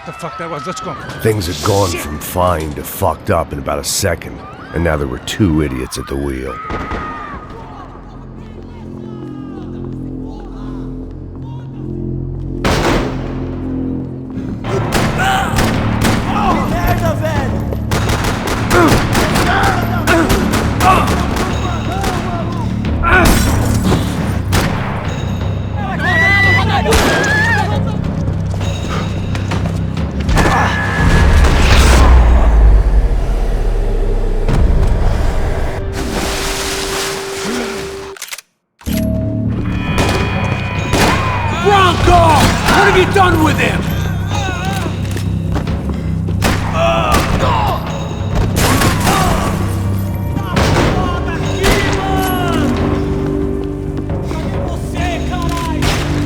the fuck that was. Let's go. Things had gone from fine to fucked up in about a second, and now there were two idiots at the wheel. What have you done with him?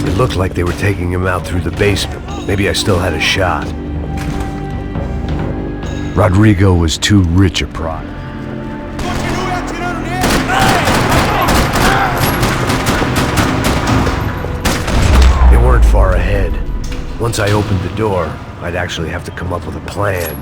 It looked like they were taking him out through the basement. Maybe I still had a shot. Rodrigo was too rich a prop. Far ahead. Once I opened the door, I'd actually have to come up with a plan.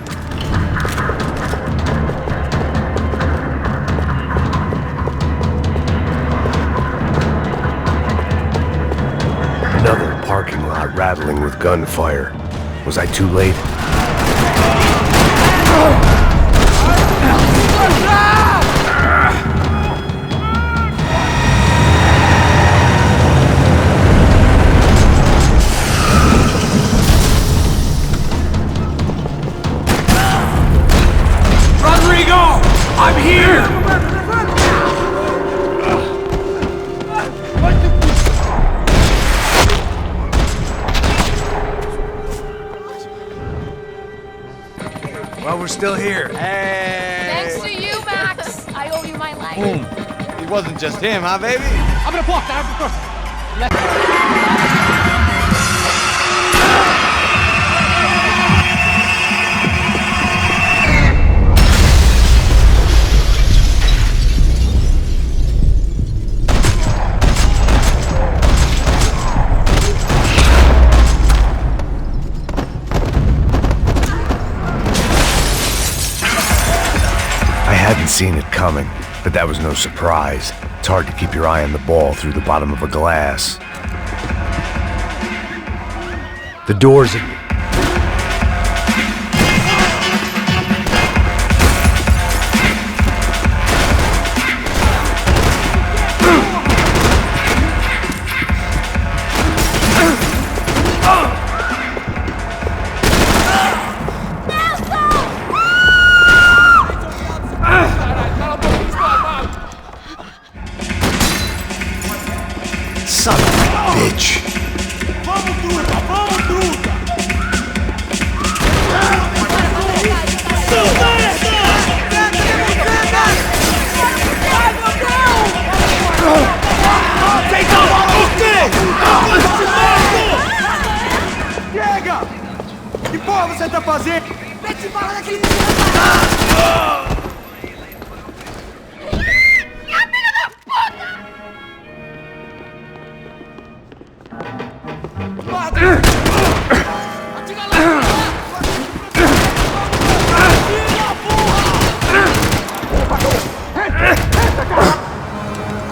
Another parking lot rattling with gunfire. Was I too late? I'm here! Well, we're still here. Hey! Thanks to you, Max. I owe you my life. Boom. It wasn't just him, huh, baby? Abre a porta, abre a porta. I hadn't seen it coming, but that was no surprise. It's hard to keep your eye on the ball through the bottom of a glass. The doors... Son of a bitch! Vamos, truta! Vamos, truta! Chega! Que porra você tá fazendo? Mete bala naquele...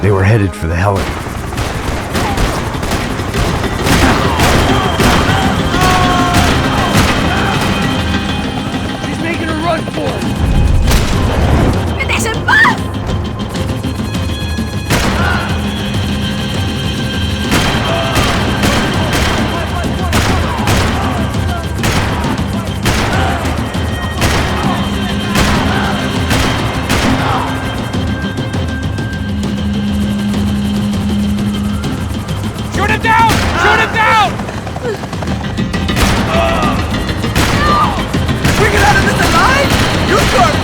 They were headed for the helicopter. He's making a run for it! Me deixa em paz! Shoot it down! Shoot it down! We get out of this alive? You start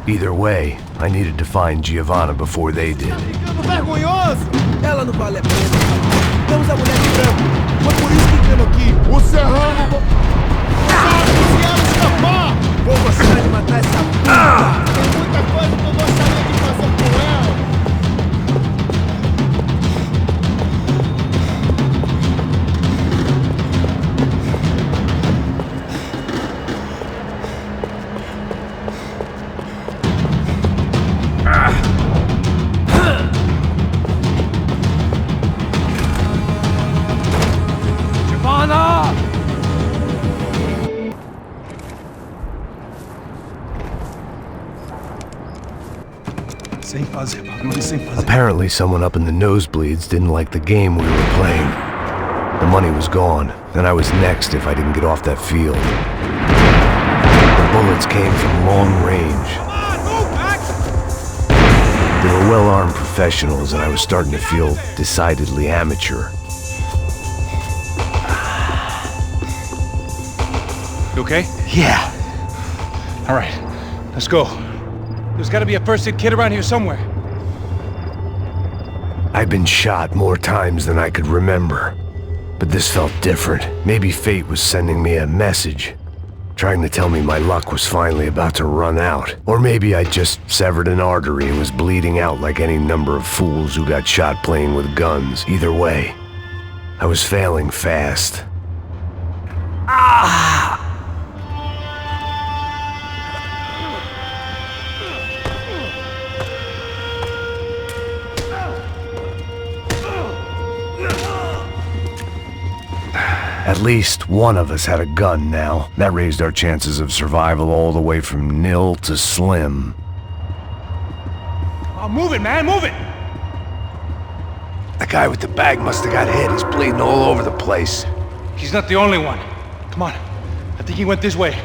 Either way, I needed to find Giovanna before they did. Ficando vergonhoso! Ela não vale a pena. Temos a mulher de branco. Foi por isso que entramos aqui. O Serrano... Sabe se ela escapar! Vou gostar de matar essa puta! Tem muita coisa que eu gostaria de fazer com ela! Apparently someone up in the nosebleeds didn't like the game we were playing. The money was gone, and I was next if I didn't get off that field. The bullets came from long range. They were well-armed professionals, and I was starting to feel decidedly amateur. You okay? Yeah. All right, let's go. There's gotta be a first-aid kit around here somewhere. I'd been shot more times than I could remember. But this felt different. Maybe fate was sending me a message, trying to tell me my luck was finally about to run out. Or maybe I just severed an artery and was bleeding out like any number of fools who got shot playing with guns. Either way, I was failing fast. At least one of us had a gun now. That raised our chances of survival all the way from nil to slim. Oh, move it, man, move it! The guy with the bag must have got hit. He's bleeding all over the place. He's not the only one. Come on, I think he went this way.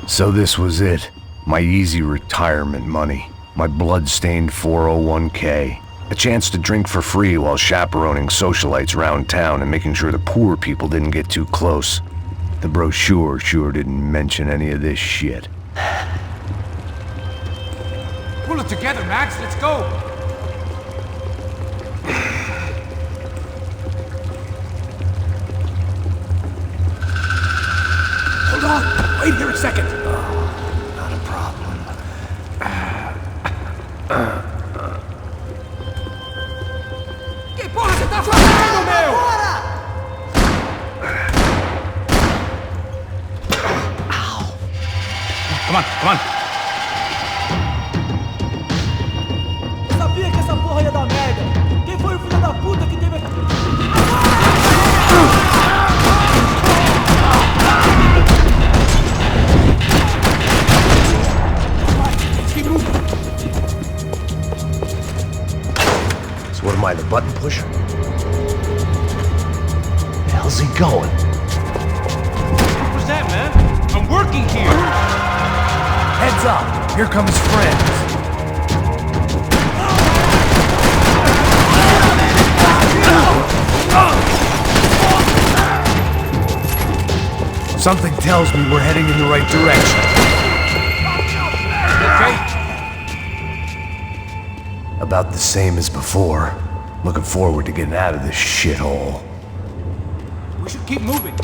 So this was it. My easy retirement money. My blood-stained 401k. A chance to drink for free while chaperoning socialites around town and making sure the poor people didn't get too close. The brochure sure didn't mention any of this shit. Pull it together, Max, let's go! Hold on! Wait here a second! Not a problem. Que porra você tá fazendo, meu? Come on, come on. Sabia que essa porra ia dar merda. Quem foi o filho da puta que teve... So what am I, the button pusher? Where the hell's he going? What was that, man? I'm working here! Heads up! Here come his friends! Something tells me we're heading in the right direction. Okay? About the same as before. Looking forward to getting out of this shithole. We should keep moving.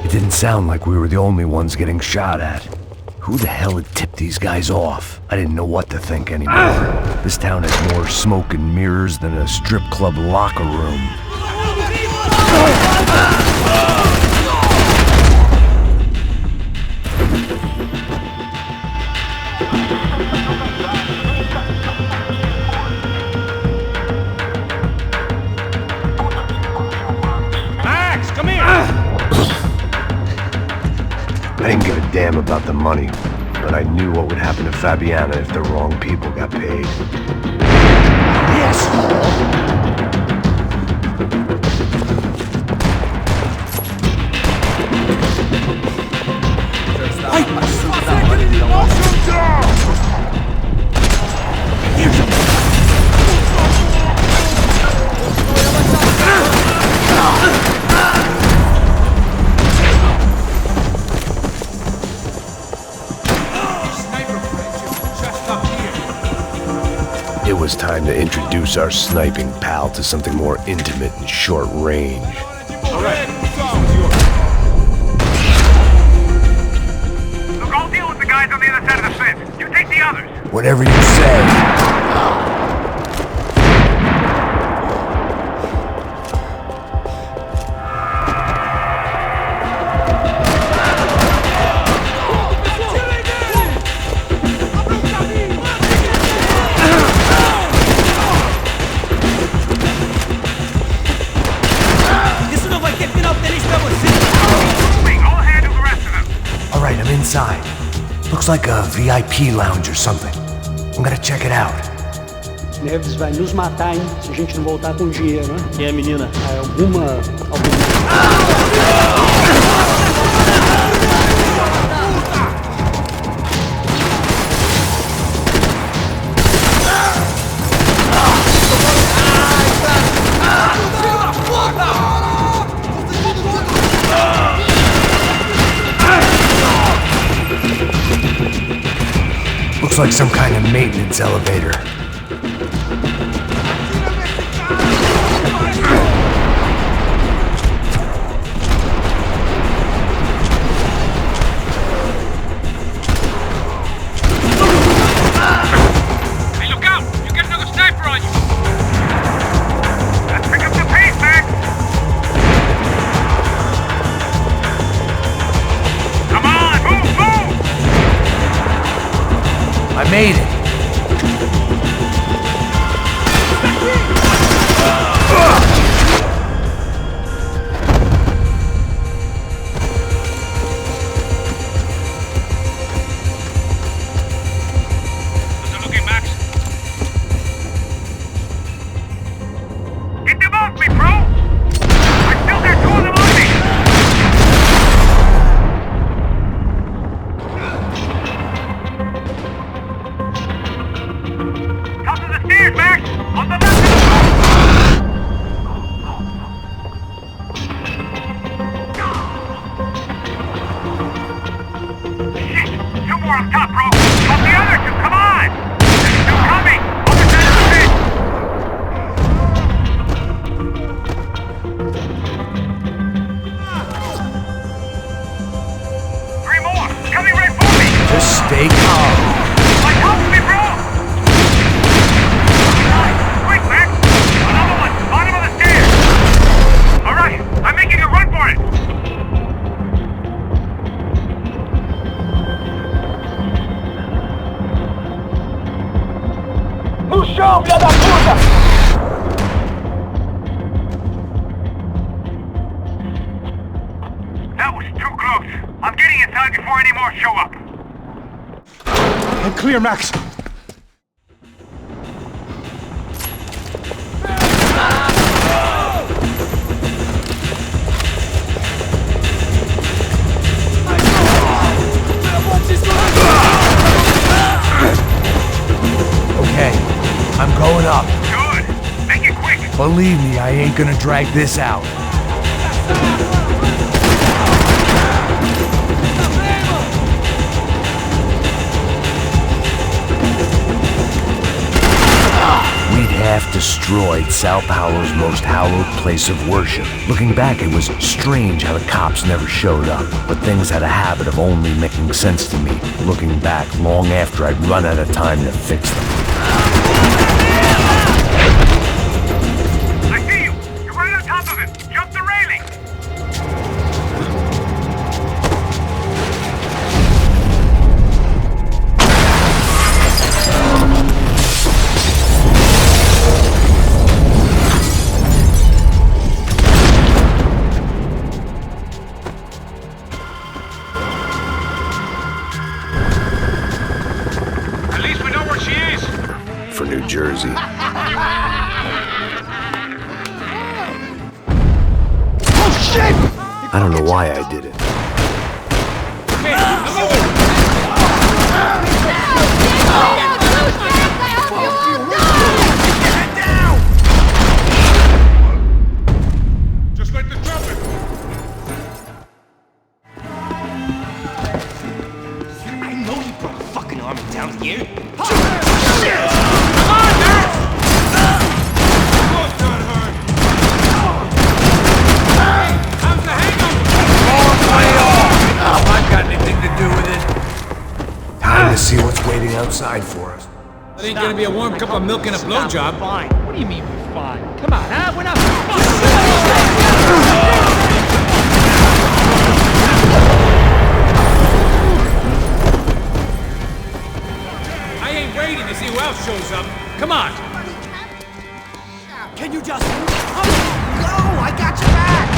It didn't sound like we were the only ones getting shot at. Who the hell had tipped these guys off? I didn't know what to think anymore. This town has more smoke and mirrors than a strip club locker room. Max, come here! I didn't give a damn about the money, but I knew what would happen to Fabiana if the wrong people got paid. Yes! It was time to introduce our sniping pal to something more intimate and short range. All right. Look, I'll deal with the guys on the other side of the fence. You take the others. Whatever you say. Inside. Looks like a VIP lounge or something. I'm gonna check it out. Neves vai nos matar, hein? Se a gente não voltar com dinheiro, né? Quem é a menina? Alguma... Looks like some kind of maintenance elevator. Hey, look out! You get another sniper on you! Let's pick up the pace, man! Come on, move, move! I made it. How's it looking, Max? Get them off me, bro! I still got two of them on me! Top of the stairs, Max! On the left of the Shit! Two more up top, bro! Help the other two, come on! There's two coming! Other side of the fence! Three more! Coming right for me! Just stay calm. Like, help me, bro! Quick, Max! Another one! Bottom of the stairs! Alright, I'm making a run for it! No chão, filha da puta! That was too close. I'm getting inside before any more show up. I'm clear, Max. Okay, I'm going up. Good. Make it quick. Believe me, I ain't gonna drag this out. We'd half destroyed Sao Paulo's most hallowed place of worship. Looking back, it was strange how the cops never showed up, but things had a habit of only making sense to me, looking back long after I'd run out of time to fix them. I see you. You're right on top of him. Jump the railing. At least we know where she is. For New Jersey. I don't know why I did it. Just like the trumpet. I know you brought a fucking army down here. Come on, Max! Time to see what's waiting outside for us. That ain't gonna be a warm cup of milk and a blowjob. Fine. What do you mean we're fine? Come on, huh? We're not I ain't waiting to see who else shows up. Come on. Can you just... No, I got your back!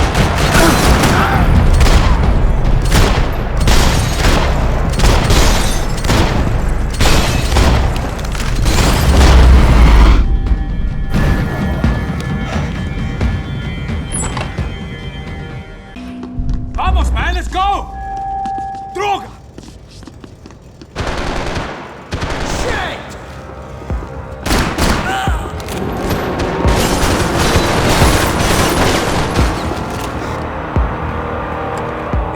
Vamos, man, let's go! Droga! Shit!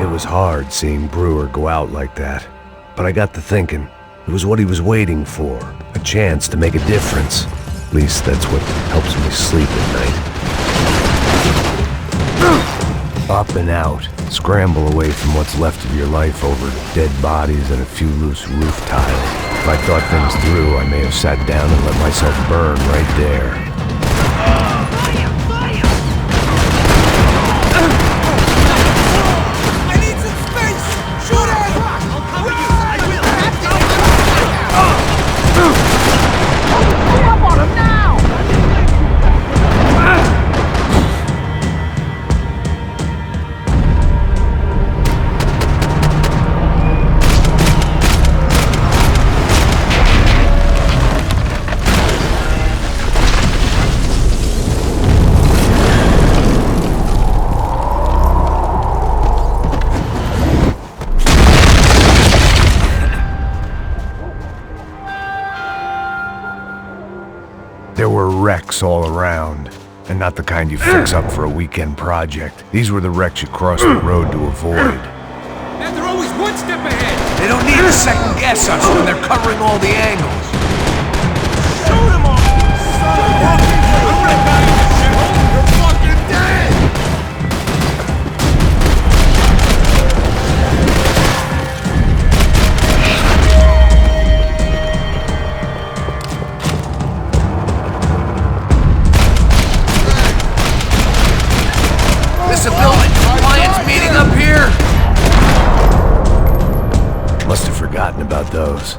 It was hard seeing Brewer go out like that, but I got to thinking, it was what he was waiting for, a chance to make a difference. At least that's what helps me sleep at night. Up and out, scramble away from what's left of your life over dead bodies and a few loose roof tiles. If I thought things through, I may have sat down and let myself burn right there. There were wrecks all around, and not the kind you fix up for a weekend project. These were the wrecks you cross the road to avoid. And they're always one step ahead! They don't need to second guess us when they're covering all the angles. Shoot him all! Son of a bitch! I'm gonna die in this shithole! You're fucking dead! Civilian compliance meeting up here? Must have forgotten about those.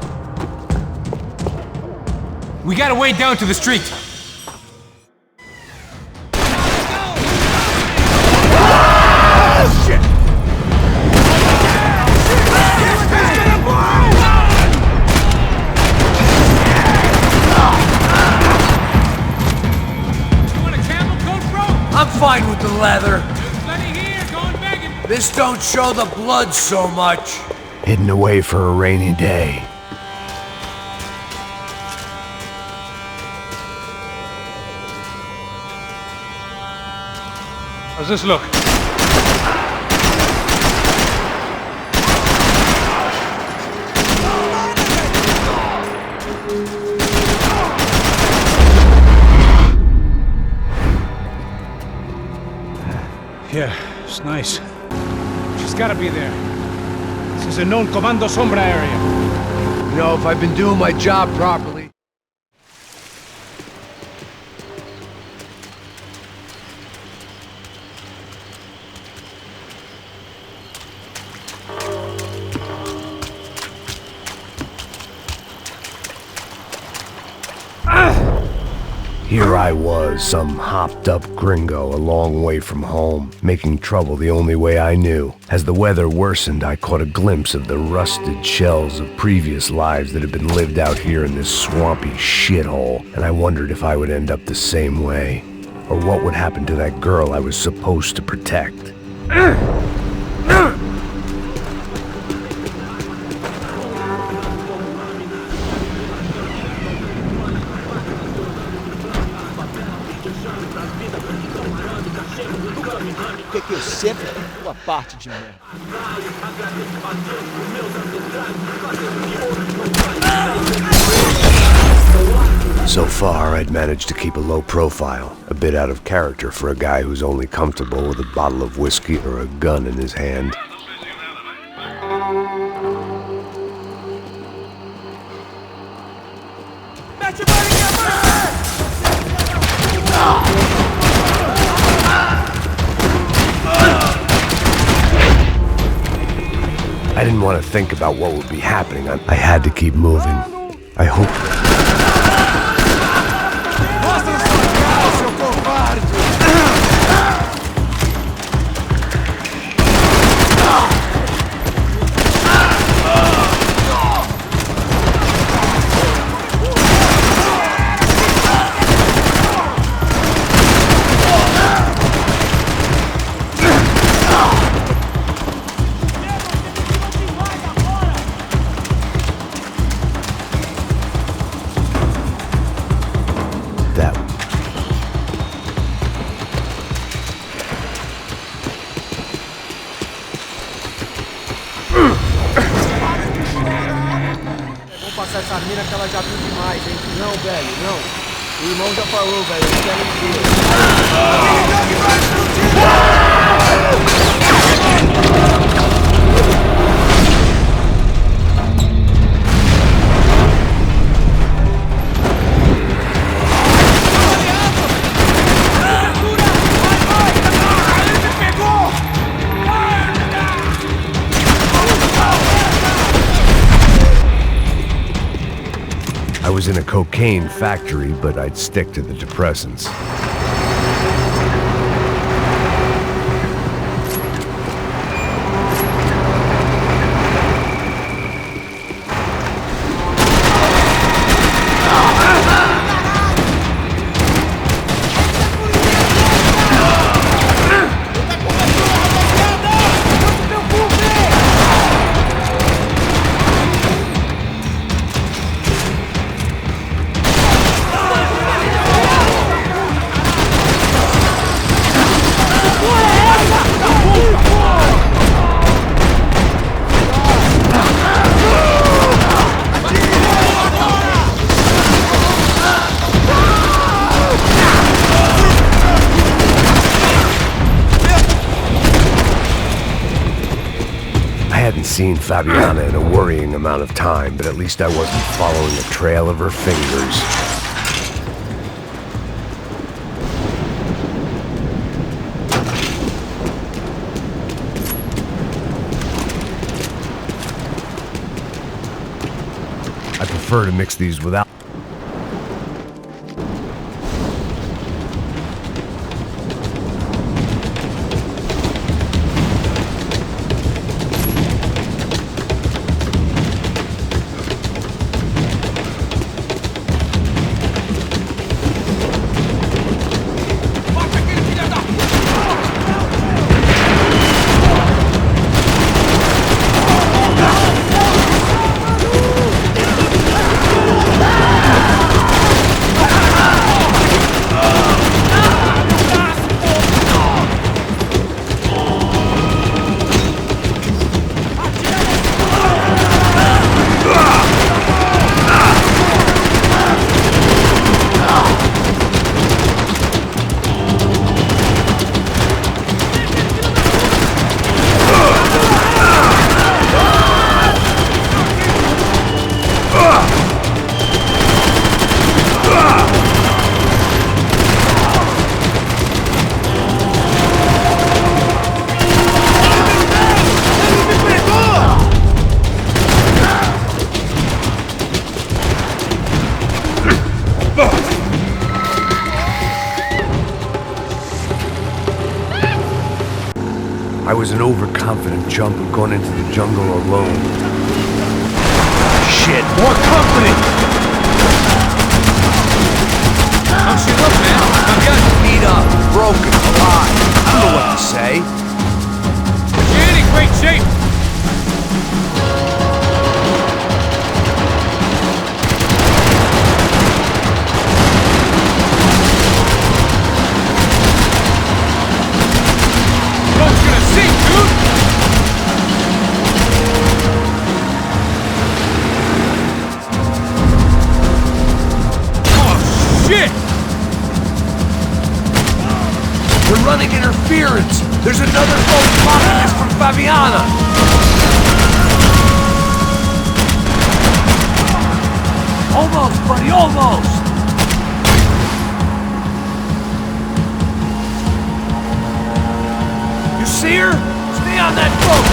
We gotta wade down to the street. Shit! You want a camel coat, bro? I'm fine with the leather. There's plenty here, going begging. This don't show the blood so much. Hidden away for a rainy day. How's this look? Yeah, it's nice. She's gotta be there. This is a known Comando Sombra area. You know, if I've been doing my job properly... Here I was, some hopped-up gringo a long way from home, making trouble the only way I knew. As the weather worsened, I caught a glimpse of the rusted shells of previous lives that had been lived out here in this swampy shithole, and I wondered if I would end up the same way, or what would happen to that girl I was supposed to protect. O que eu sempre tua parte de merda. So far, I'd managed to keep a low profile, a bit out of character for a guy who's only comfortable with a bottle of whiskey or a gun in his hand. I didn't want to think about what would be happening. I had to keep moving. I hope... Passar essa mina que ela já viu demais, hein? Não, velho, não. O irmão já falou, velho. Eles querem I was in a cocaine factory, but I'd stick to the depressants. I hadn't seen Fabiana in a worrying amount of time, but at least I wasn't following a trail of her fingers. I prefer to mix these without... I was an overconfident chump who'd gone into the jungle alone. Shit, more company! How's she look, man? I'm getting beat up, broken, alive. I don't know what to say. She ain't in great shape. Boat's gonna sink, dude! Oh, shit! We're running interference! There's another boat blocking us from Fabiana! Almost, bro! buddy, almost! You see her? Stay on that boat!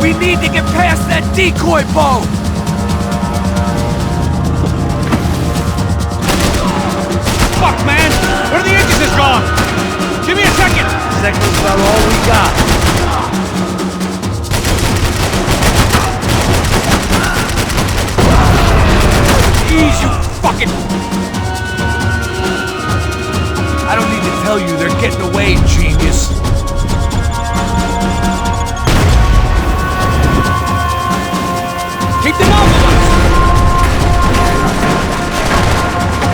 We need to get past that decoy boat! Fuck, man! One of the engines is gone! Give me a second! Second's about all we got. Ease, you fucking... I don't need to tell you they're getting away, genius. Keep them off of us!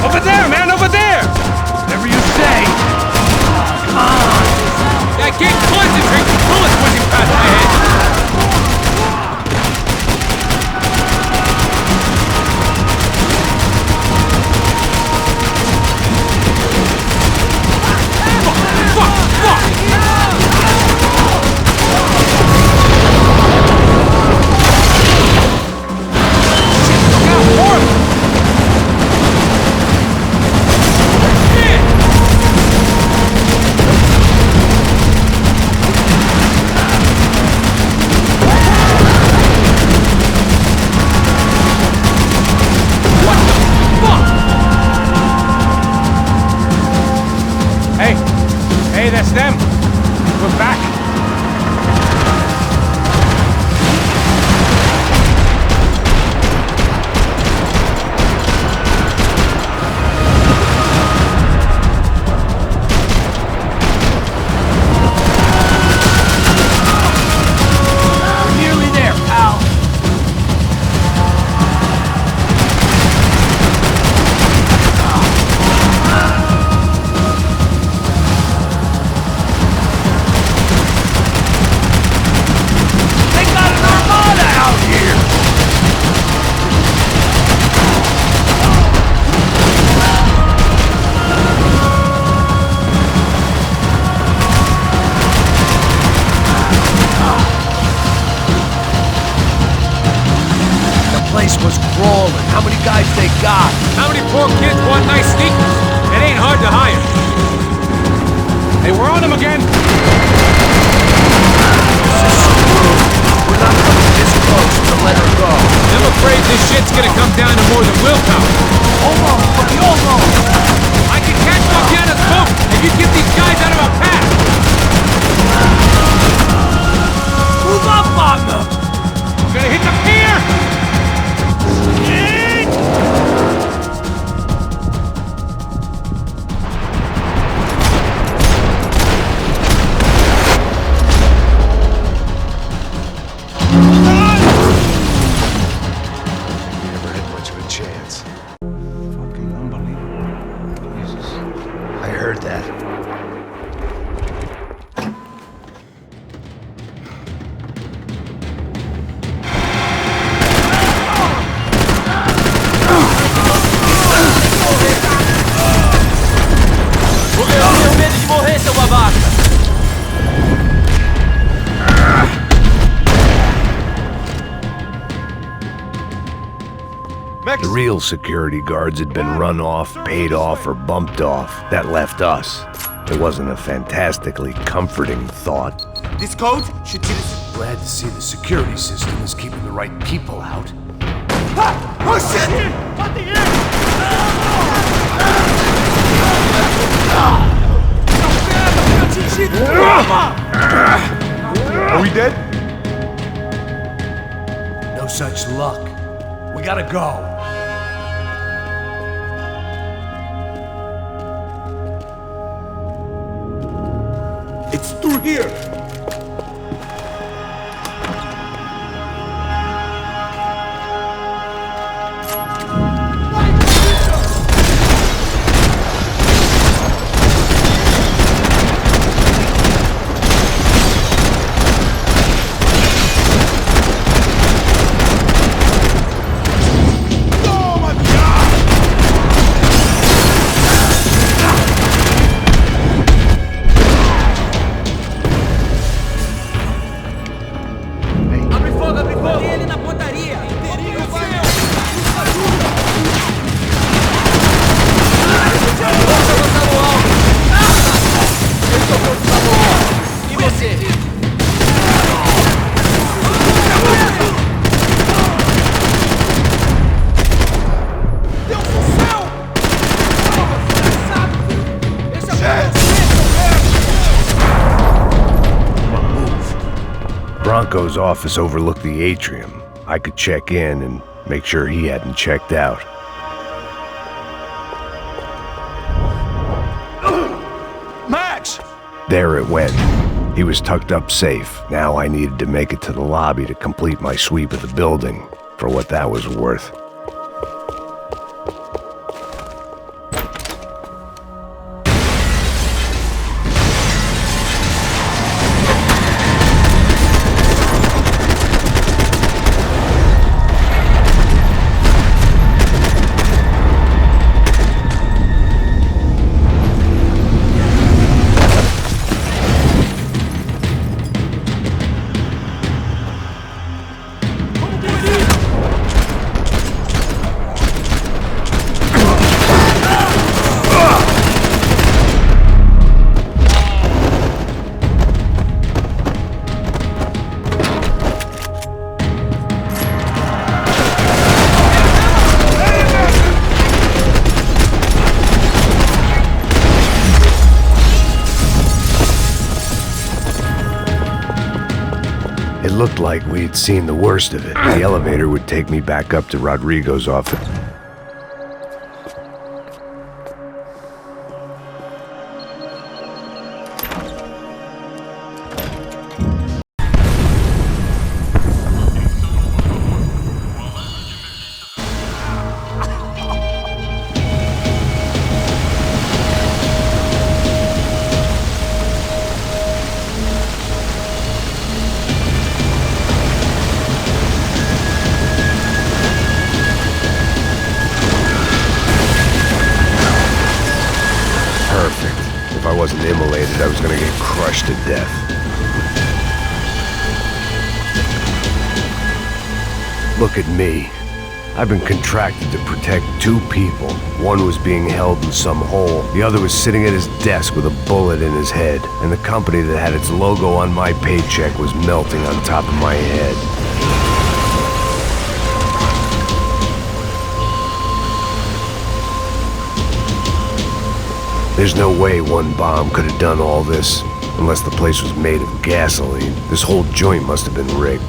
Over there, man, over there! Whatever you say. Come on! I can't concentrate with bullets whizzing past my head! Hey, that's them. We're back. We're nearly there, pal. Was crawling. How many guys they got? How many poor kids want nice sneakers? It ain't hard to hire. Hey, we're on them again. We're not coming this close to let her go. I'm afraid this shit's gonna come down to more than willpower. Almost, buddy, almost. I can catch Marciana's boat if you get these guys out of our path. Move up, partner. We're gonna hit the pier. Never had much of a chance. Fucking unbelievable. Jesus. I heard that. The real security guards had been run off, paid off, or bumped off. That left us. It wasn't a fantastically comforting thought. This code should see this. Glad to see the security system is keeping the right people out. Oh shit! What the Are we dead? No such luck. We gotta go. It's through here. Branco's office overlooked the atrium. I could check in and make sure he hadn't checked out. Max! There it went. He was tucked up safe. Now I needed to make it to the lobby to complete my sweep of the building, for what that was worth. It looked like we had seen the worst of it. The elevator would take me back up to Rodrigo's office. If I wasn't immolated, I was gonna get crushed to death. Look at me. I've been contracted to protect two people. One was being held in some hole. The other was sitting at his desk with a bullet in his head. And the company that had its logo on my paycheck was melting on top of my head. There's no way one bomb could have done all this, unless the place was made of gasoline. This whole joint must have been rigged.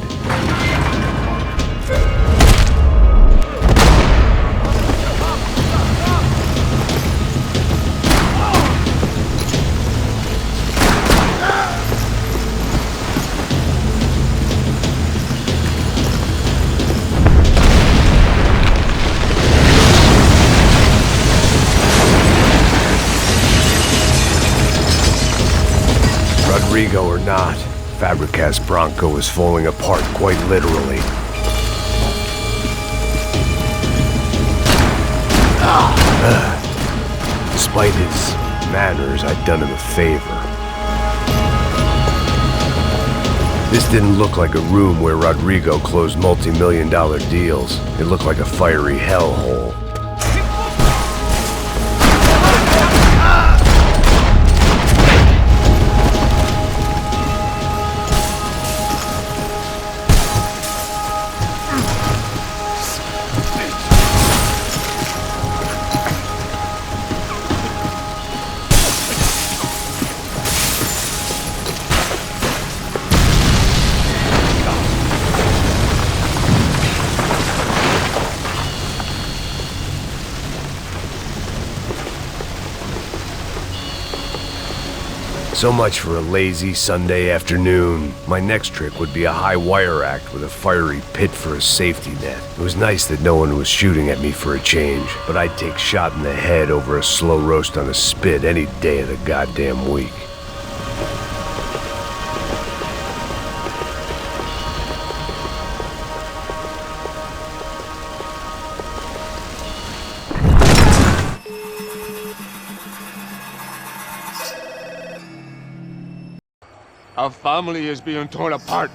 Rodrigo or not, Fabricas Bronco is falling apart quite literally. Despite his manners, I'd done him a favor. This didn't look like a room where Rodrigo closed multi-million-dollar deals. It looked like a fiery hellhole. So much for a lazy Sunday afternoon. My next trick would be a high wire act with a fiery pit for a safety net. It was nice that no one was shooting at me for a change, but I'd take shot in the head over a slow roast on a spit any day of the goddamn week. Our family is being torn apart.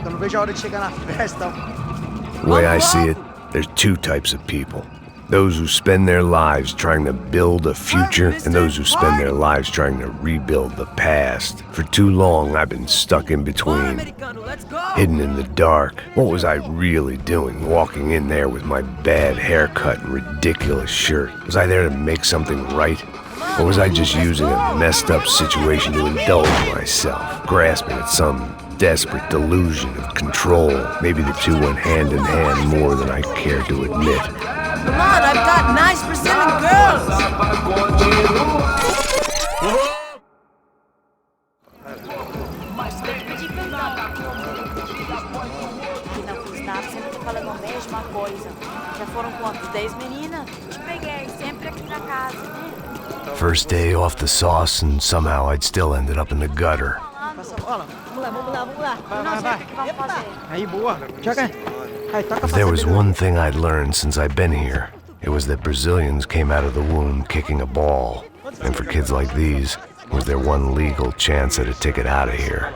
The way I see it, there's two types of people. Those who spend their lives trying to build a future, and those who spend their lives trying to rebuild the past. For too long, I've been stuck in between, hidden in the dark. What was I really doing, walking in there with my bad haircut and ridiculous shirt? Was I there to make something right? Or was I just using a messed up situation to indulge myself, grasping at some desperate delusion of control? Maybe the two went hand in hand more than I care to admit. Come on, I've got nice Brazilian girls! First day off the sauce, and somehow I'd still ended up in the gutter. Aí, boa. Joga. If there was one thing I'd learned since I've been here, it was that Brazilians came out of the womb kicking a ball. And for kids like these, it was their one legal chance at a ticket out of here.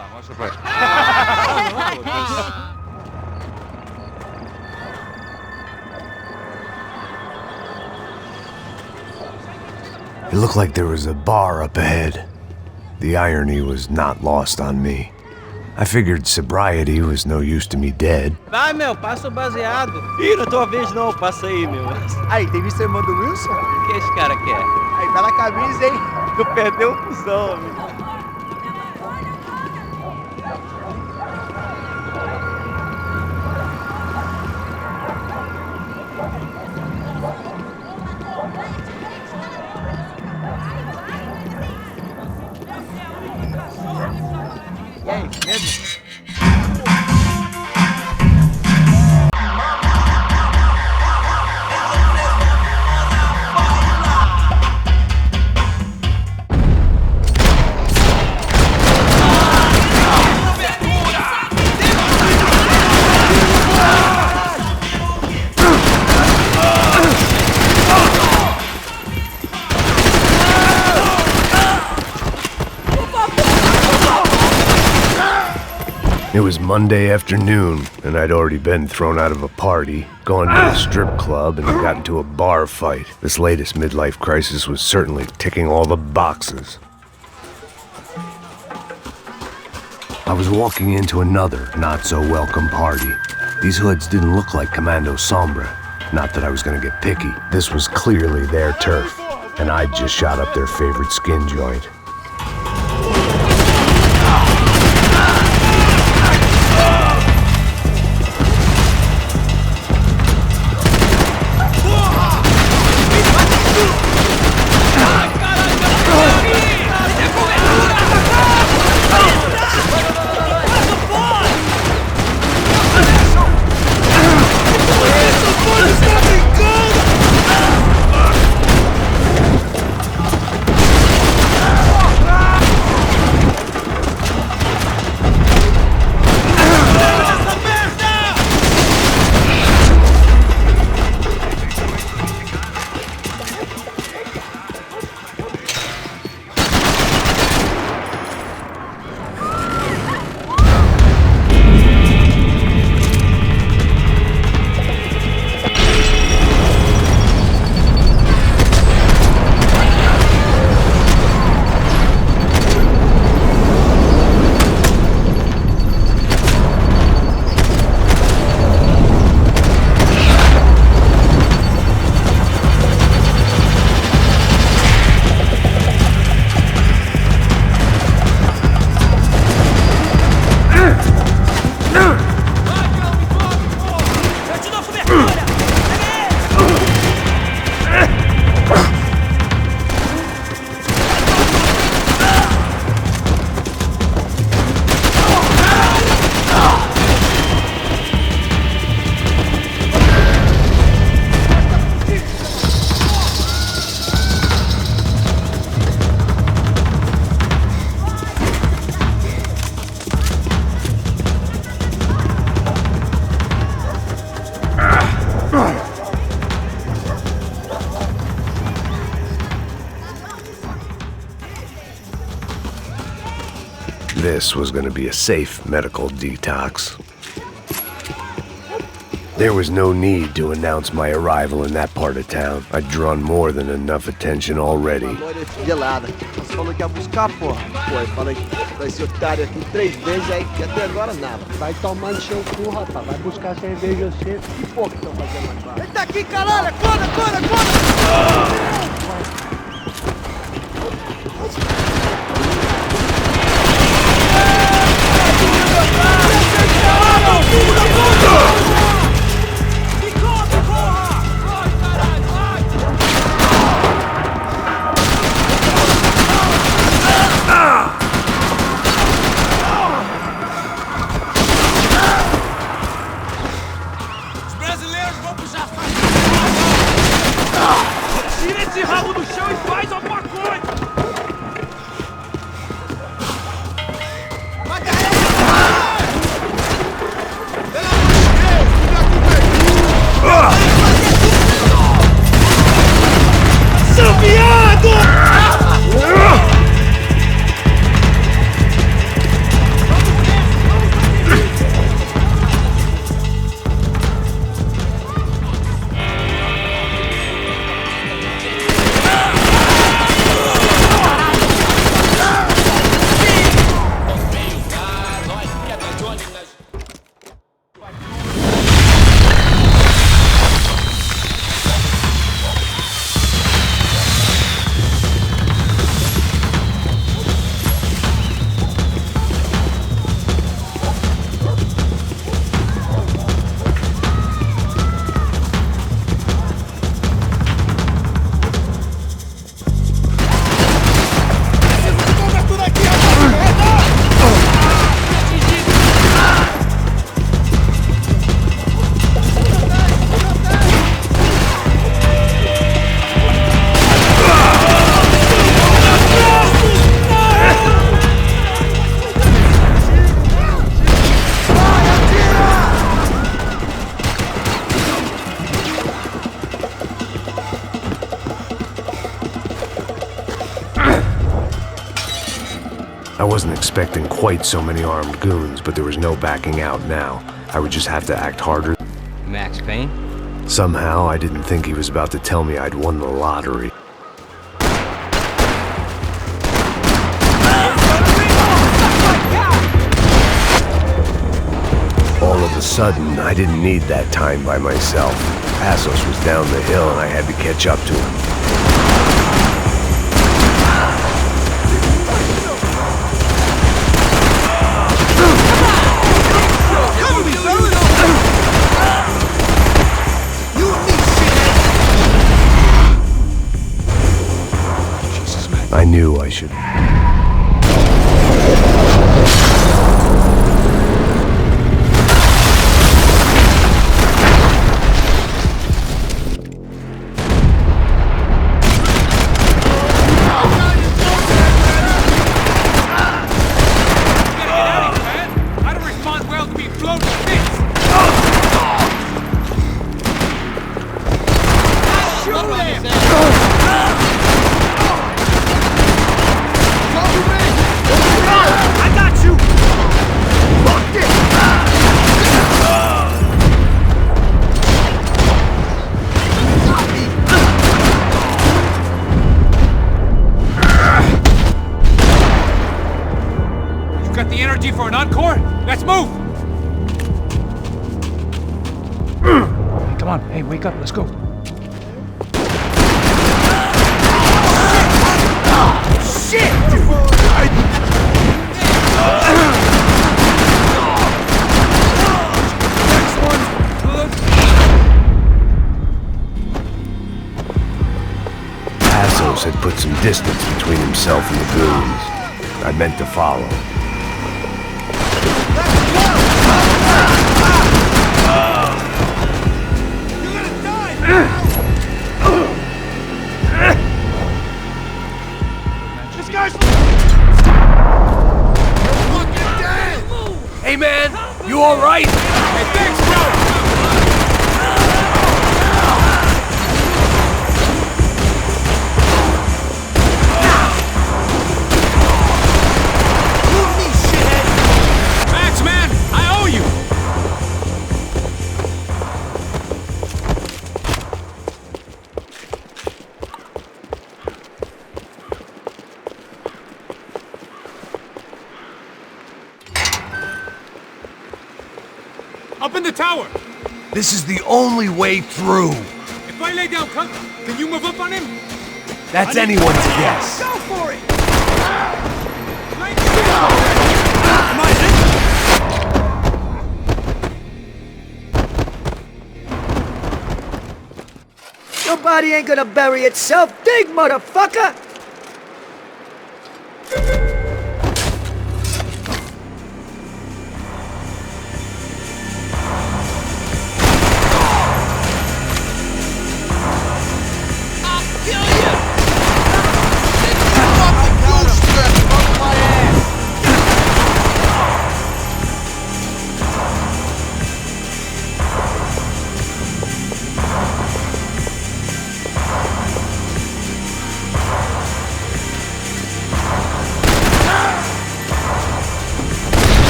It looked like there was a bar up ahead. The irony was not lost on me. I figured sobriety was no use to me dead. Vai, meu, passa o baseado. Ih, não é tua vez não, passa aí, meu. Aí, tem visto a irmã do Wilson? O que esse cara quer? Aí, tá na camisa, hein? Tu perdeu o cuzão, amigo. E aí, mesmo? It was Monday afternoon, and I'd already been thrown out of a party, gone to a strip club, and got into a bar fight. This latest midlife crisis was certainly ticking all the boxes. I was walking into another not-so-welcome party. These hoods didn't look like Commando Sombra. Not that I was gonna get picky. This was clearly their turf, and I'd just shot up their favorite skin joint. This was going to be a safe medical detox. There was no need to announce my arrival in that part of town. I'd drawn more than enough attention already. Loira gelada. Você falou que ia buscar, porra. Pô, eu falei pra esse otário aqui 3 vezes aí e até agora nada. Vai tomar no seu cu, rapaz. Vai buscar cerveja cedo. Que porra que estão fazendo agora? Ele tá aqui, caralho! Acorda, acorda, acorda! Tira esse rabo do chão e faz alguma coisa! Seu viado! I wasn't expecting quite so many armed goons, but there was no backing out now. I would just have to act harder. Max Payne? Somehow, I didn't think he was about to tell me I'd won the lottery. All of a sudden, I didn't need that time by myself. Passos was down the hill and I had to catch up to him. I knew I should. Got the energy for an encore? Let's move! Come on, hey, wake up, let's go. Shit, dude! Next one's good. Passos had put some distance between himself and the goons. I meant to follow. Hey man, you alright? Hey, thanks, bro! Max, man, I owe you! Up in the tower! This is the only way through. If I lay down cover, can you move up on him? That's anyone's guess. Go for it! Your body ain't gonna bury itself. Dig, motherfucker!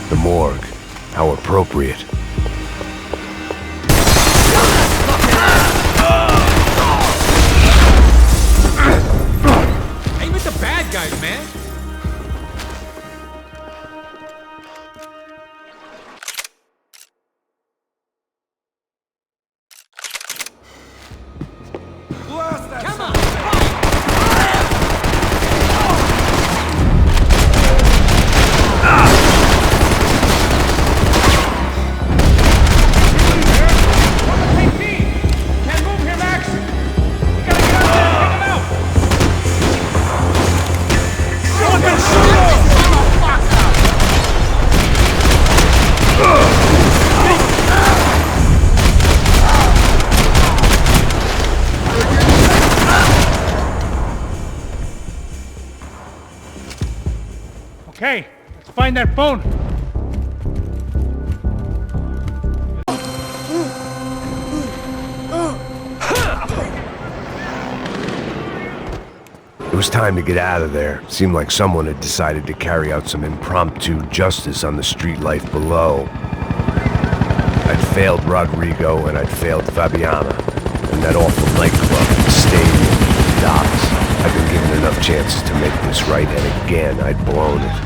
The morgue. How appropriate. Aim at the bad guys, man! Come on! Okay, let's find that phone. It was time to get out of there. Seemed like someone had decided to carry out some impromptu justice on the street life below. I'd failed Rodrigo and I'd failed Fabiana. And that awful nightclub, the stadium, the docks. I'd been given enough chances to make this right, and again I'd blown it.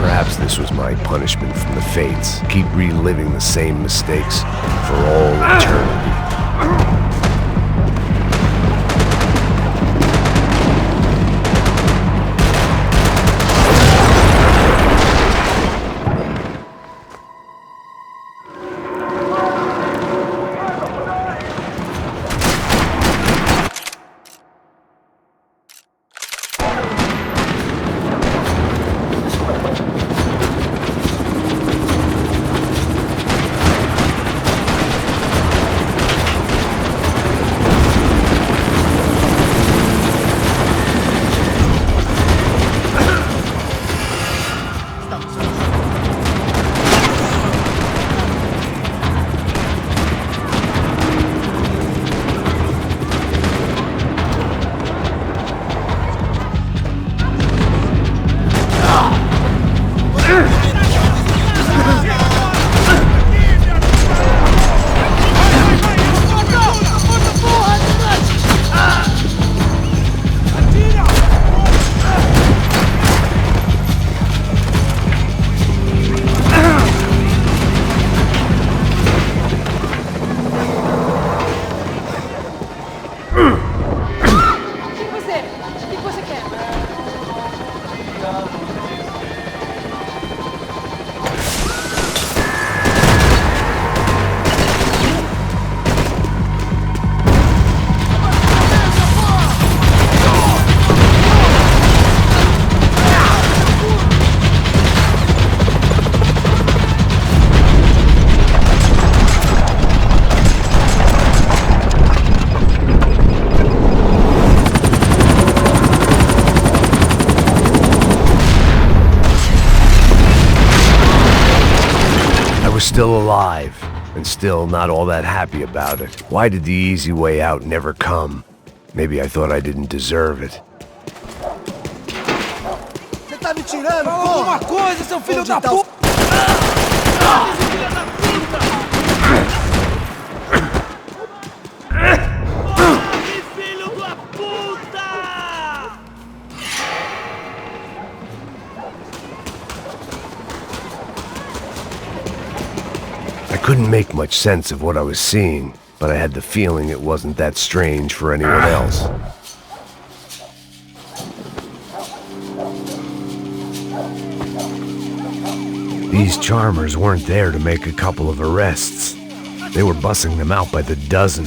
Perhaps this was my punishment from the fates. Keep reliving the same mistakes for all eternity. Still alive, and still not all that happy about it. Why did the easy way out never come? Maybe I thought I didn't deserve it. Você tá me tirando, Fala porra! alguma coisa, seu filho da puta! Filho da puta! couldn't make much sense of what I was seeing, but I had the feeling it wasn't that strange for anyone else. These charmers weren't there to make a couple of arrests. They were bussing them out by the dozen.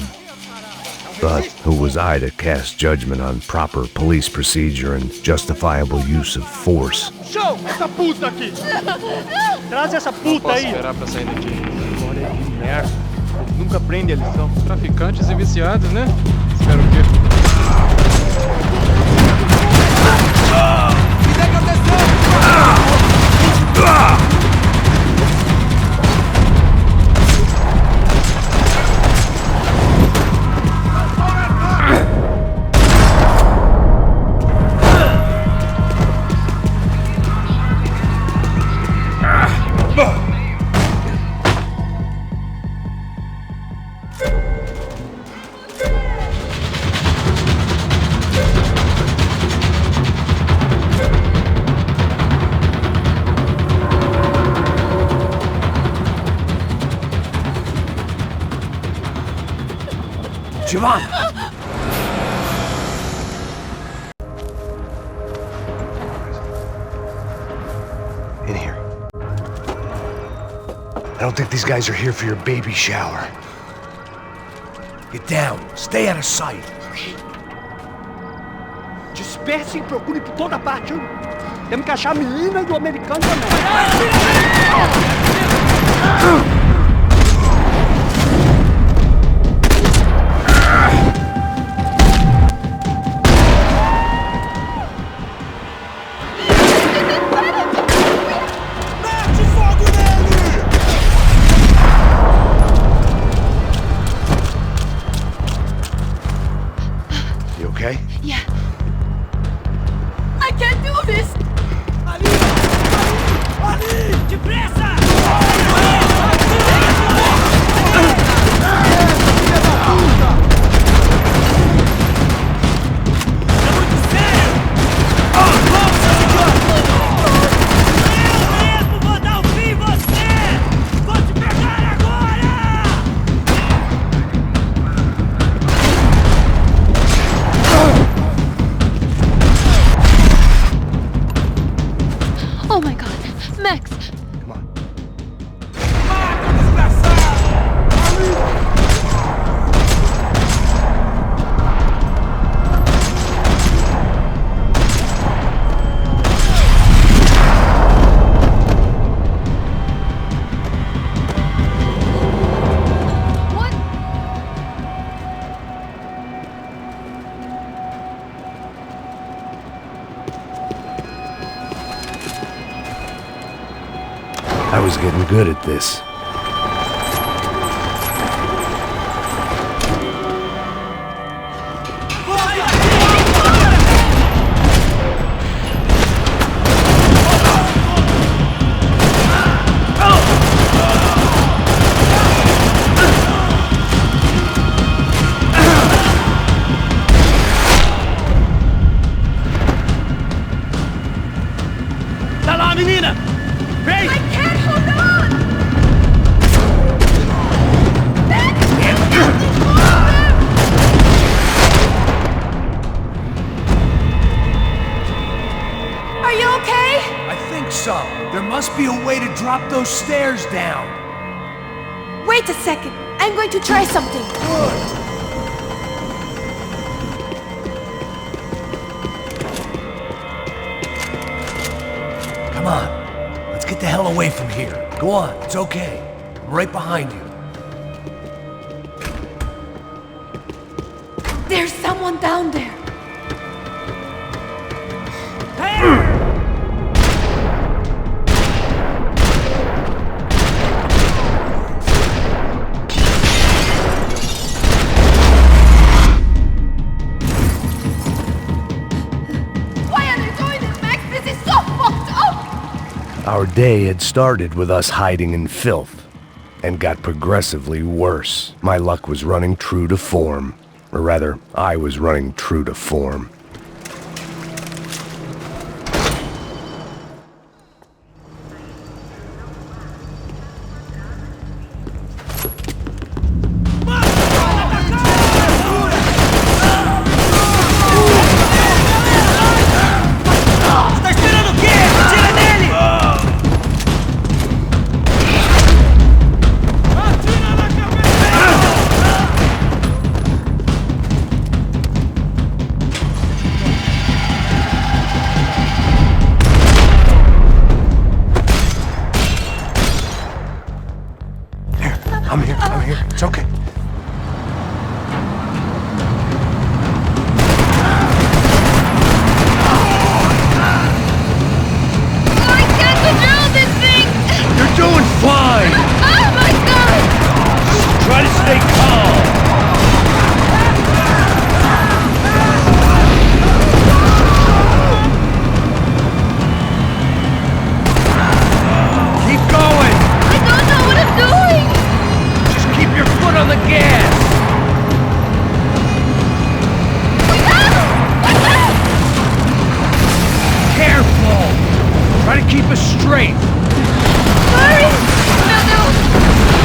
But who was I to cast judgment on proper police procedure and justifiable use of force? Show essa puta aqui! Traz essa puta aí! Esperar pra sair daqui. Olha que merda. Eles nunca aprendem a lição. Traficantes e viciados, né? Espero o quê? Me dá atenção! Giovanni! In here. I don't think these guys are here for your baby shower. Get down. Stay out of sight. Disperse e procure por toda parte. Temos que achar a menina e o americano também. You okay? Yeah. I can't do this! Ali! Depressa! Oh my god, Max! Come on. What? I was getting good at this. Tá lá, menina! Vem! I can't hold on! Are you okay? I think so. There must be a way to drop those stairs down. Wait a second. I'm going to try something. Good. Come on. Let's get the hell away from here. Go on. It's okay. I'm right behind you. There's someone down there. Why are you doing this, Max? This is so fucked up! Our day had started with us hiding in filth, and got progressively worse. My luck was running true to form. Or rather, I was running true to form. straight! Hurry! Will do!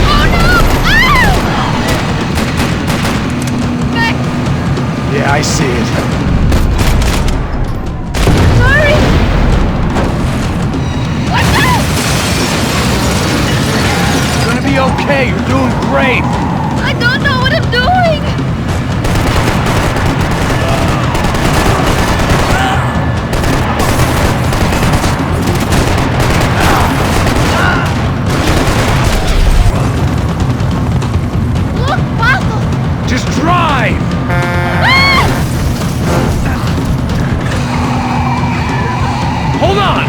Oh no! Ah! Max! Yeah, I see it. Hurry! Watch out! You're gonna be okay. You're doing great. I don't know what I'm doing! Look, Paco! Just drive! Hold on!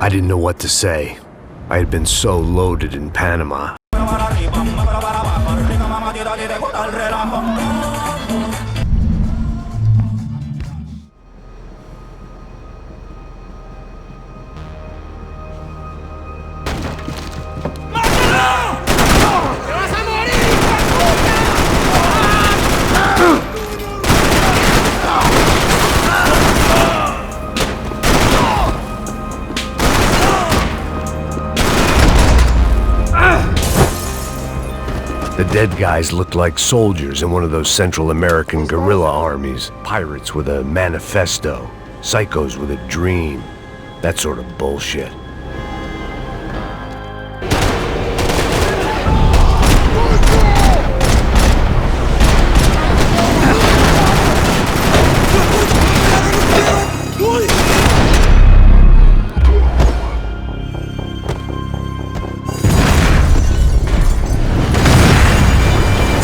I didn't know what to say. I had been so loaded in Panama. The dead guys looked like soldiers in one of those Central American guerrilla armies. Pirates with a manifesto. Psychos with a dream. That sort of bullshit.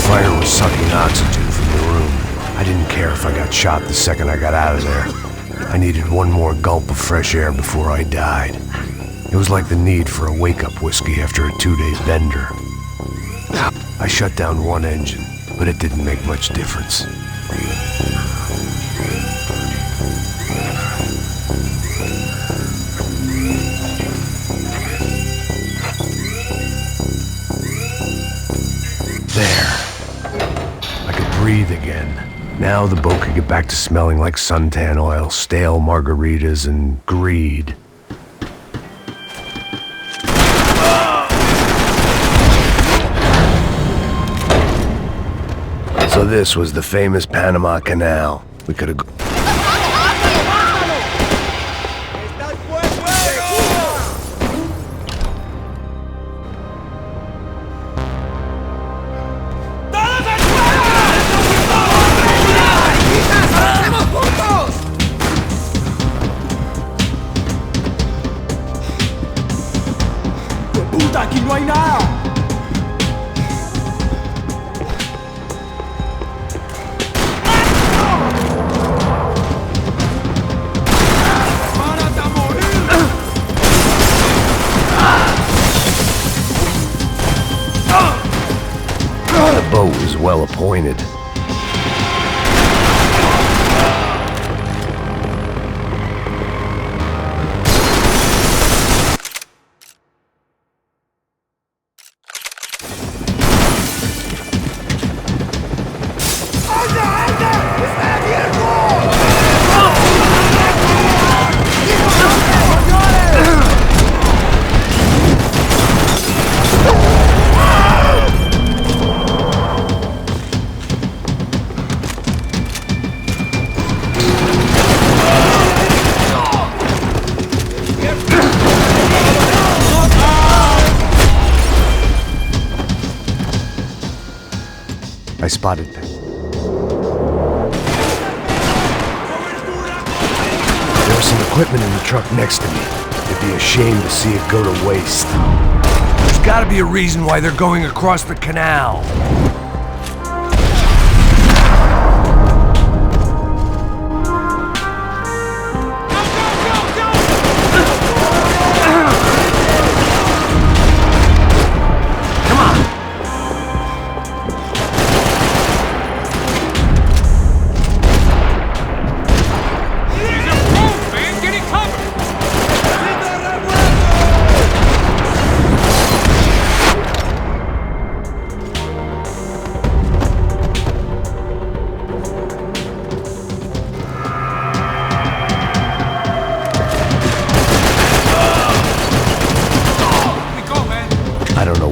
Fire was sucking oxygen from the room. I didn't care if I got shot the second I got out of there. I needed one more gulp of fresh air before I died. It was like the need for a wake-up whiskey after a 2-day bender. I shut down one engine, but it didn't make much difference. There. I could breathe again. Now the boat could get back to smelling like suntan oil, stale margaritas, and greed. So this was the famous Panama Canal. We could have... ¡Puta, aquí no hay nada! The boat was well appointed. I spotted them. equipment in the truck next to me. It'd be a shame to see it go to waste. There's gotta be a reason why they're going across the canal.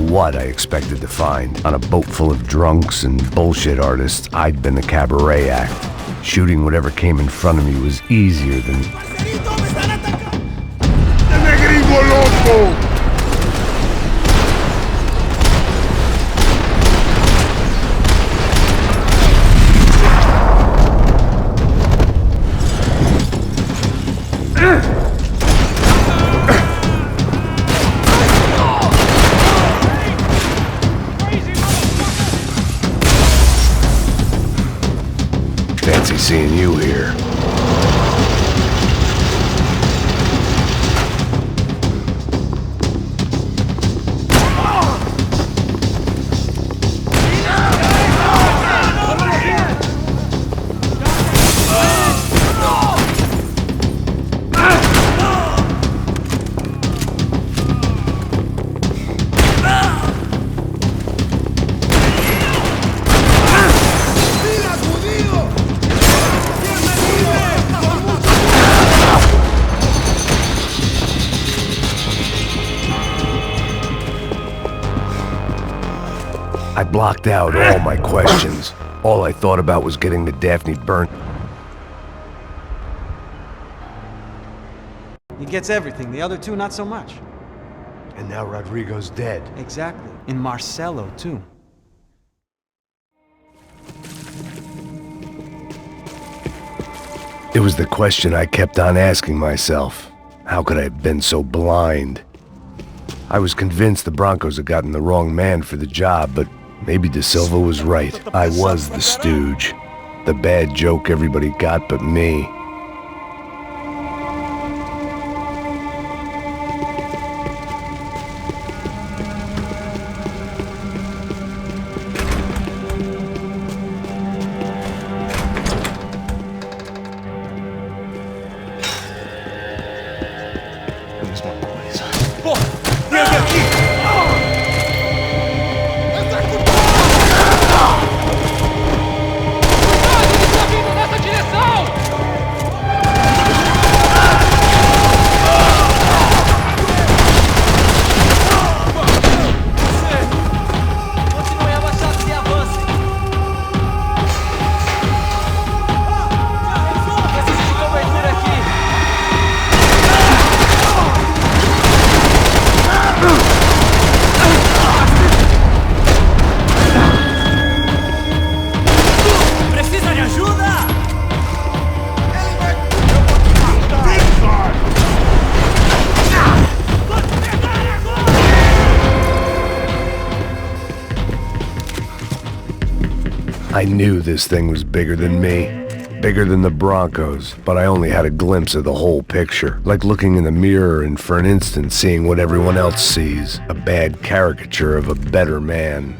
What I expected to find. On a boat full of drunks and bullshit artists, I'd been the cabaret act. Shooting whatever came in front of me was easier than... Fancy seeing you here. I blocked out all my questions. All I thought about was getting the Daphne burnt. He gets everything, the other two not so much. And now Rodrigo's dead. Exactly. And Marcelo, too. It was the question I kept on asking myself. How could I have been so blind? I was convinced the Broncos had gotten the wrong man for the job, but maybe De Silva was right. I was the stooge. The bad joke everybody got but me. I knew this thing was bigger than me, bigger than the Broncos, but I only had a glimpse of the whole picture, like looking in the mirror and for an instant seeing what everyone else sees, a bad caricature of a better man.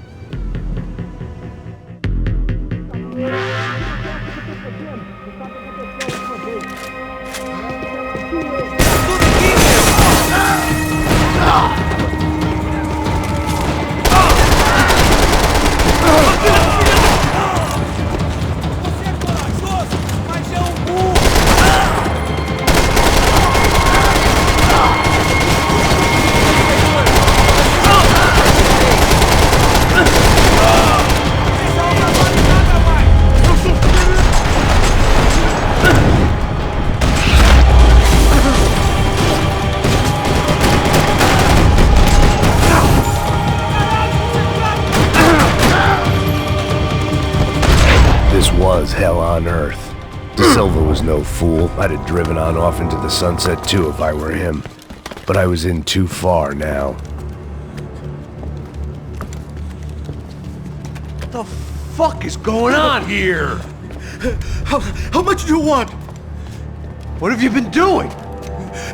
Was hell on earth. De Silva was no fool. I'd have driven on off into the sunset too if I were him. But I was in too far now. What the fuck is going on here? How much do you want? What have you been doing?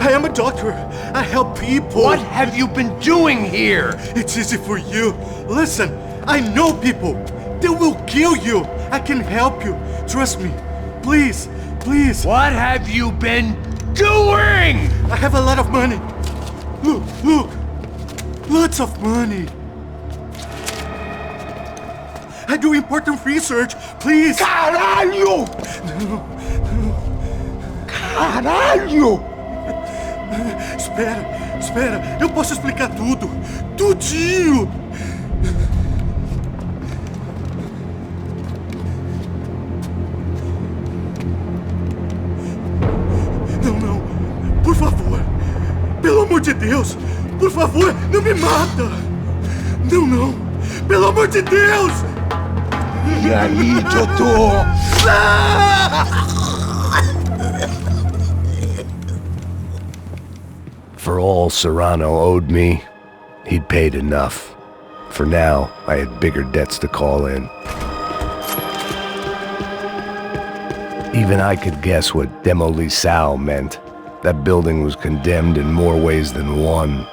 I am a doctor. I help people. What have you been doing here? It's easy for you. Listen, I know people. They will kill you. I can help you. Trust me. Please, please. What have you been doing? I have a lot of money. Look, look. Lots of money. I do important research. Please. Caralho! Caralho! Espera. Eu posso explicar tudo. Tudinho. Não. Por favor. Pelo amor de Deus. Por favor, não me mata. Não. Pelo amor de Deus. E aí, doutor? For all Serrano owed me, he'd paid enough. For now, I had bigger debts to call in. Even I could guess what demolição meant. That building was condemned in more ways than one.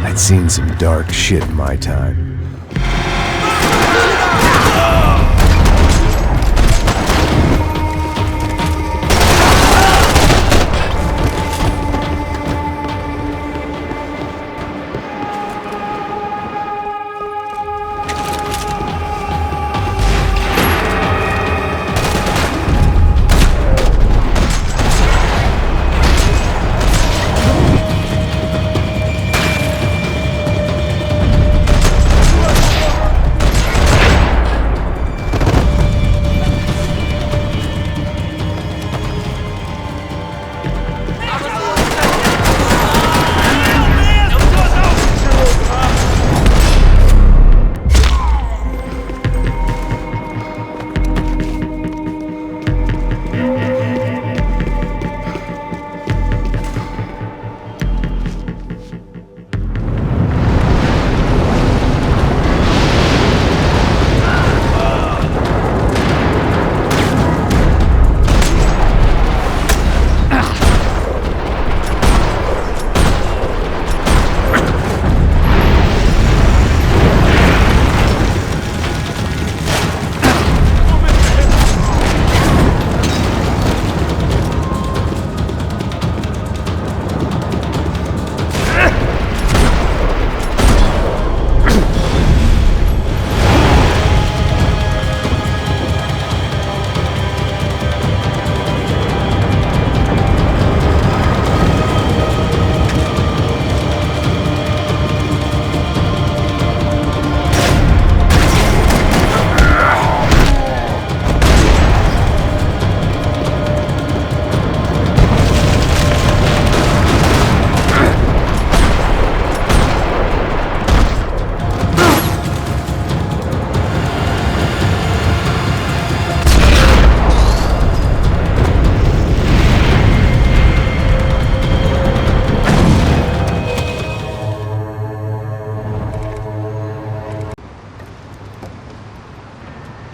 I'd seen some dark shit in my time.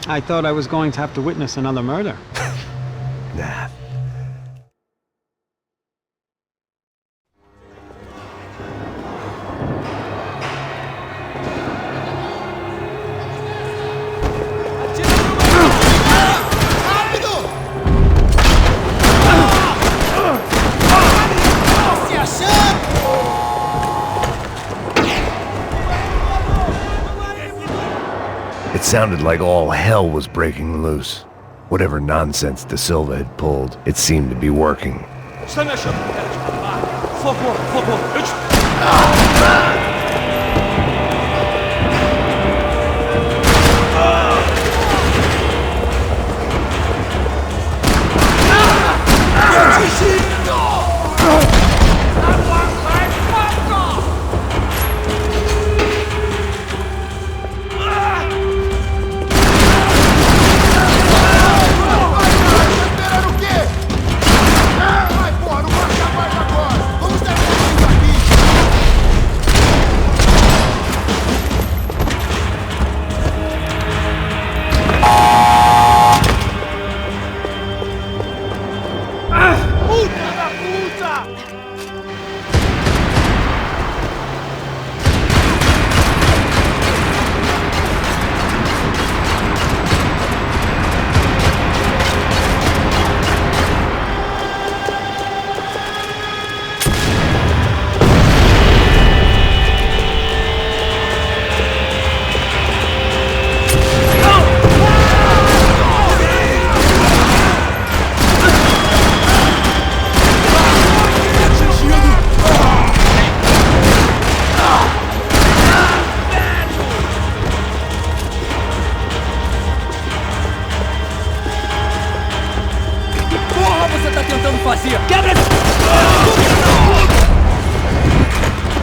I thought I was going to have to witness another murder. Nah. It sounded like all hell was breaking loose. Whatever nonsense De Silva had pulled, it seemed to be working. Está me achando? Por favor,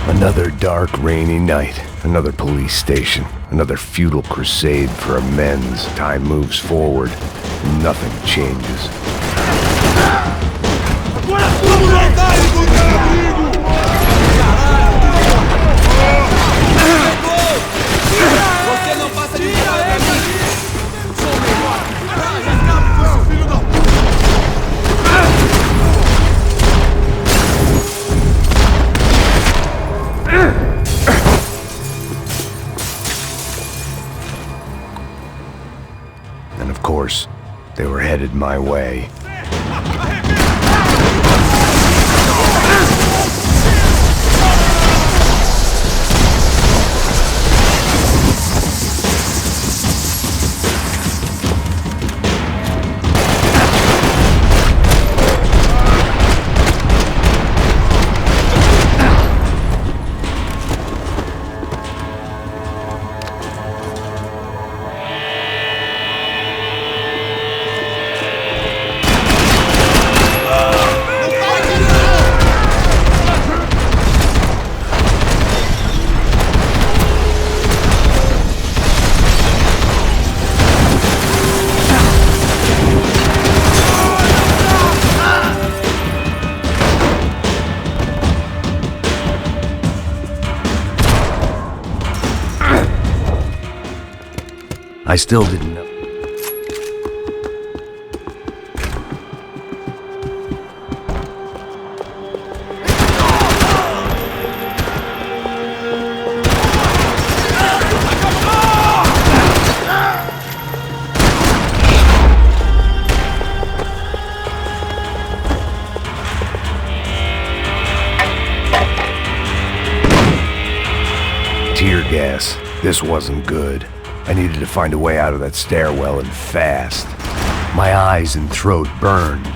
Another dark, rainy night. Another police station. Another futile crusade for amends. Time moves forward. Nothing changes. Você não passa de Sou melhor! Filho da puta! And of course, they were headed my way. I still didn't know. Tear gas. This wasn't good. I needed to find a way out of that stairwell and fast. My eyes and throat burned.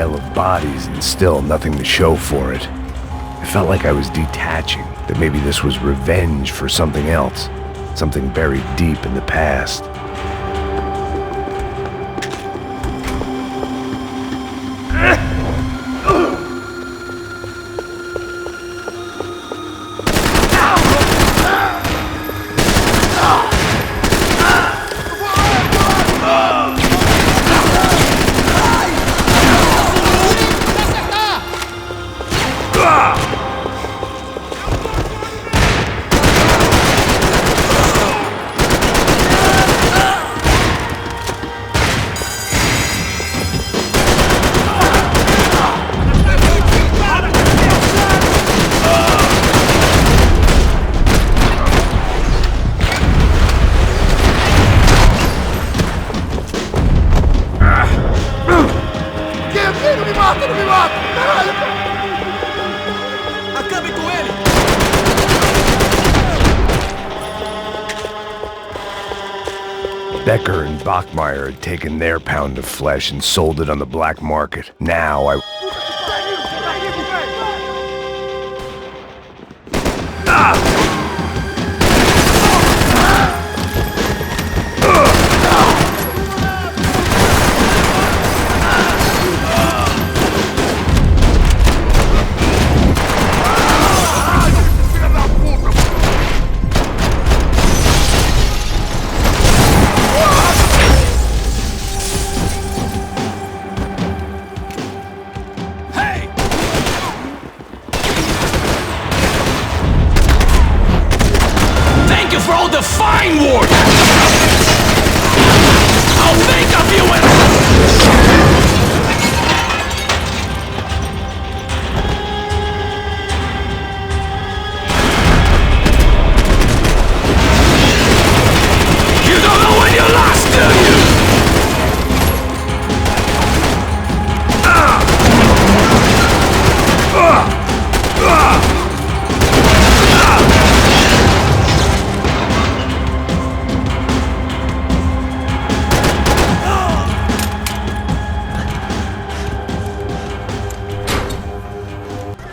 pile of bodies and still nothing to show for it. It felt like I was detaching, that maybe this was revenge for something else, something buried deep in the past. Becker and Bachmeyer had taken their pound of flesh and sold it on the black market. Now I...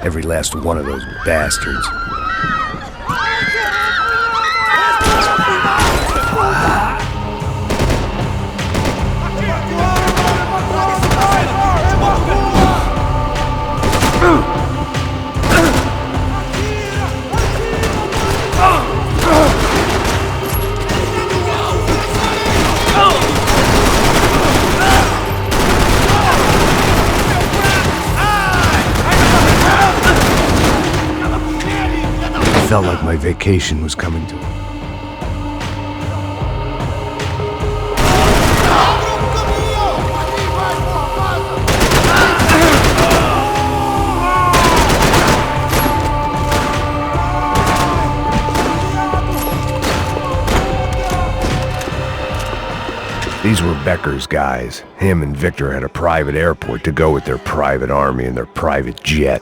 Every last one of those bastards. Felt like my vacation was coming to an These were Becker's guys. Him and Victor had a private airport to go with their private army and their private jet.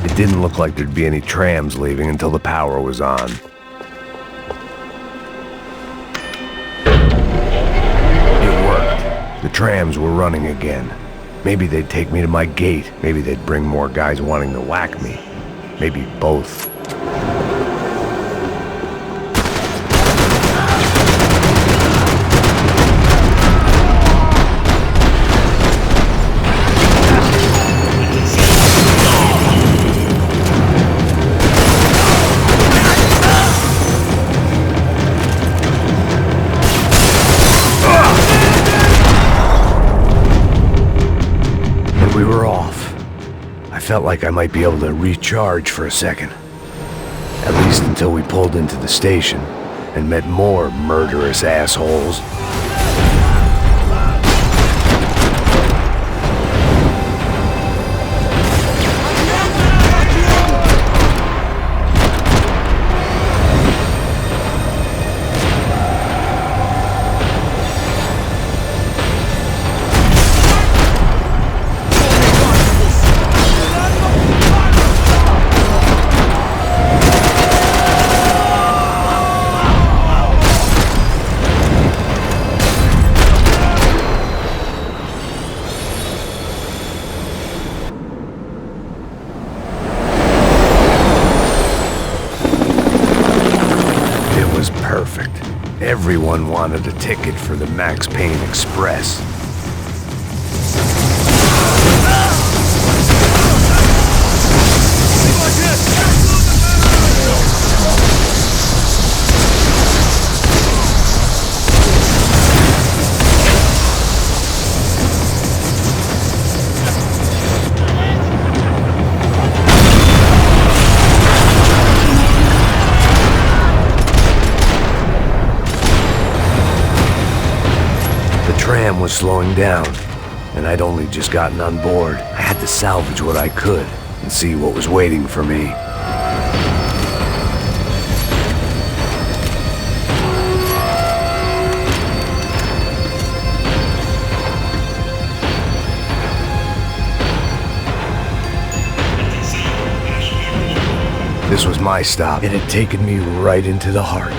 It didn't look like there'd be any trams leaving until the power was on. It worked. trams were running again. Maybe they'd take me to my gate. Maybe they'd bring more guys wanting to whack me. Maybe both. We were off. I felt like I might be able to recharge for a second. At least until we pulled into the station and met more murderous assholes. Perfect. Everyone wanted a ticket for the Max Payne Express. The tram was slowing down, and I'd only just gotten on board. I had to salvage what I could and see what was waiting for me. This was my stop. It had taken me right into the heart.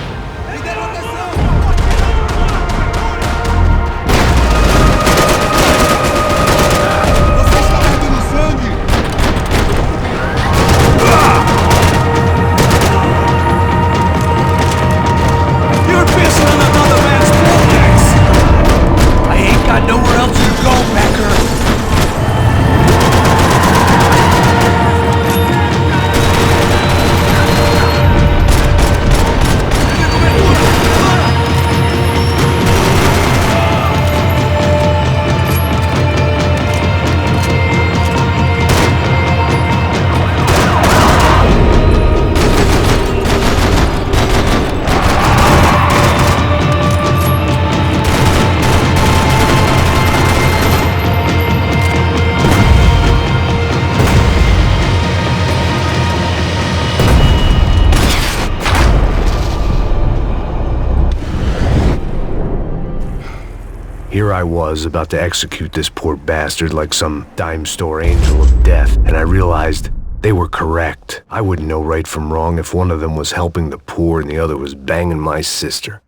Here I was, about to execute this poor bastard like some dime store angel of death, and I realized they were correct. I wouldn't know right from wrong if one of them was helping the poor and the other was banging my sister.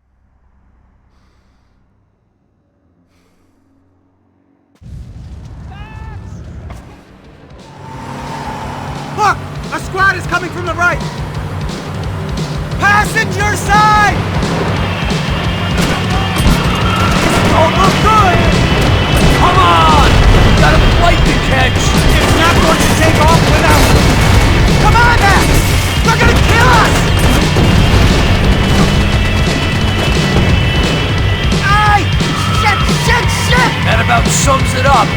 Look! A squad is coming from the right! Passenger side! Don't look good! Come on! We got a flight to catch! It's not going to take off without... Come on, Max! They're gonna kill us! Aye! Shit! That about sums it up.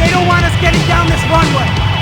They don't want us getting down this runway!